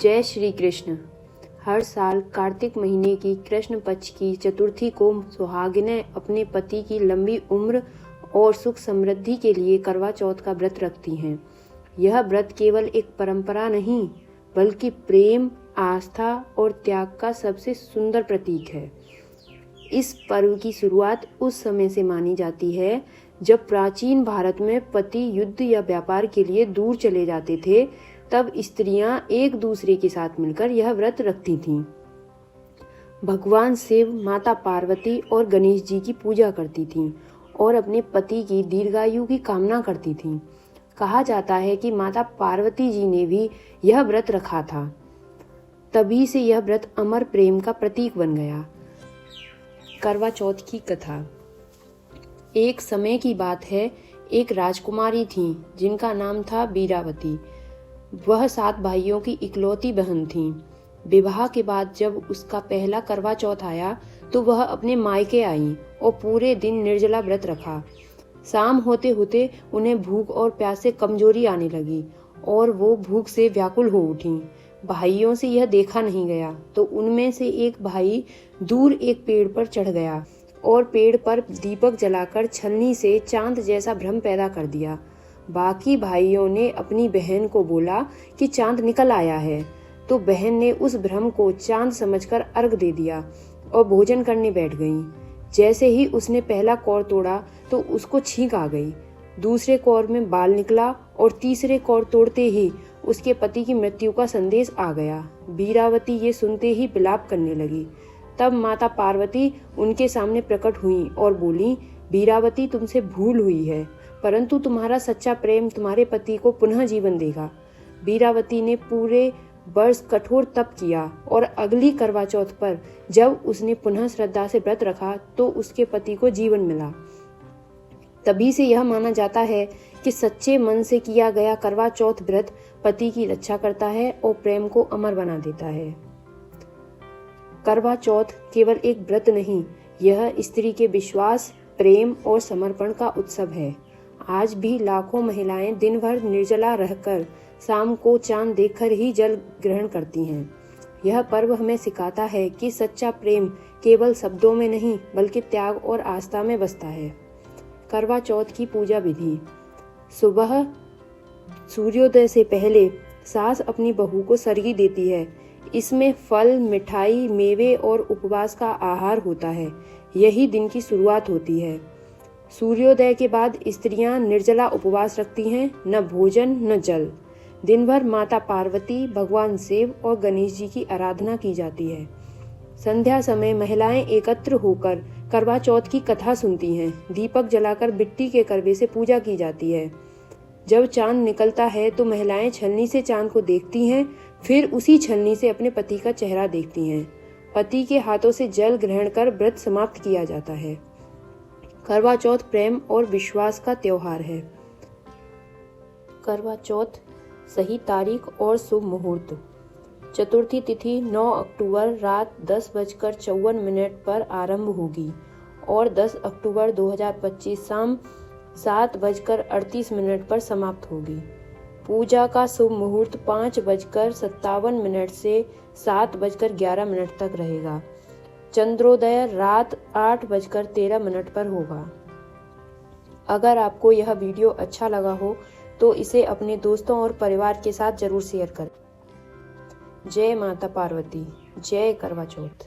जय श्री कृष्ण। हर साल कार्तिक महीने की कृष्ण पक्ष की चतुर्थी को सुहागिनें अपने पति की लंबी उम्र और सुख समृद्धि के लिए करवा चौथ का व्रत रखती हैं। यह व्रत केवल एक परंपरा नहीं बल्कि प्रेम, आस्था और त्याग का सबसे सुंदर प्रतीक है। इस पर्व की शुरुआत उस समय से मानी जाती है जब प्राचीन भारत में पति युद्ध या व्यापार के लिए दूर चले जाते थे। तब स्त्रियां एक दूसरे के साथ मिलकर यह व्रत रखती थीं। भगवान शिव, माता पार्वती और गणेश जी की पूजा करती थीं और अपने पति की दीर्घायु की कामना करती थीं। कहा जाता है कि माता पार्वती जी ने भी यह व्रत रखा था। तभी से यह व्रत अमर प्रेम का प्रतीक बन गया। करवा चौथ की कथा। एक समय की बात है, एक राजकुमारी थी जिनका नाम था बीरावती। वह 7 भाइयों की इकलौती बहन थी। विवाह के बाद जब उसका पहला करवा चौथ आया तो वह अपने मायके आई और पूरे दिन निर्जला व्रत रखा। शाम होते होते उन्हें भूख और प्यास से कमजोरी आने लगी और वो भूख से व्याकुल हो उठी। भाइयों से यह देखा नहीं गया तो उनमें से एक भाई दूर एक पेड़ पर चढ़ गया और पेड़ पर दीपक जलाकर छलनी से चांद जैसा भ्रम पैदा कर दिया। बाकी भाइयों ने अपनी बहन को बोला कि चांद निकल आया है, तो बहन ने उस भ्रम को चांद समझकर अर्घ दे दिया और भोजन करने बैठ गई। जैसे ही उसने पहला कौर तोड़ा तो उसको छींक आ गई। दूसरे कौर में बाल निकला और तीसरे कौर तोड़ते ही उसके पति की मृत्यु का संदेश आ गया। बीरावती ये सुनते ही विलाप करने लगी। तब माता पार्वती उनके सामने प्रकट हुई और बोली, बीरावती, तुमसे भूल हुई है, परंतु तुम्हारा सच्चा प्रेम तुम्हारे पति को पुनः जीवन देगा। बीरावती ने पूरे वर्ष कठोर तप किया और अगली करवा चौथ पर जब उसने पुनः श्रद्धा से व्रत रखा तो उसके पति को जीवन मिला। तभी से यह माना जाता है कि सच्चे मन से किया गया करवा चौथ व्रत पति की रक्षा करता है और प्रेम को अमर बना देता है। करवा चौथ केवल एक व्रत नहीं, यह स्त्री के विश्वास, प्रेम और समर्पण का उत्सव है। आज भी लाखों महिलाएं दिन भर निर्जला रहकर शाम को चांद देखकर ही जल ग्रहण करती हैं। यह पर्व हमें सिखाता है कि सच्चा प्रेम केवल शब्दों में नहीं बल्कि त्याग और आस्था में बसता है। करवा चौथ की पूजा विधि। सुबह सूर्योदय से पहले सास अपनी बहू को सरगी देती है। इसमें फल, मिठाई, मेवे और उपवास का आहार होता है। यही दिन की शुरुआत होती है। सूर्योदय के बाद स्त्रियां निर्जला उपवास रखती हैं, न भोजन न जल। दिन भर माता पार्वती, भगवान शिव और गणेश जी की आराधना की जाती है। संध्या समय महिलाएं एकत्र होकर करवा चौथ की कथा सुनती हैं। दीपक जलाकर मिट्टी के करवे से पूजा की जाती है। जब चांद निकलता है तो महिलाएं छलनी से चांद को देखती हैं, फिर उसी छलनी से अपने पति का चेहरा देखती हैं। पति के हाथों से जल ग्रहण कर व्रत समाप्त किया जाता है। करवा चौथ प्रेम और विश्वास का त्योहार है। करवा चौथ सही तारीख और शुभ मुहूर्त। चतुर्थी तिथि 9 अक्टूबर रात 10:54 पर आरंभ होगी और 10 अक्टूबर 2025 शाम 7:38 पर समाप्त होगी। पूजा का शुभ मुहूर्त 5:57 से 7:11 तक रहेगा। चंद्रोदय रात 8:13 पर होगा। अगर आपको यह वीडियो अच्छा लगा हो तो इसे अपने दोस्तों और परिवार के साथ जरूर शेयर करें। जय माता पार्वती, जय करवा चौथ।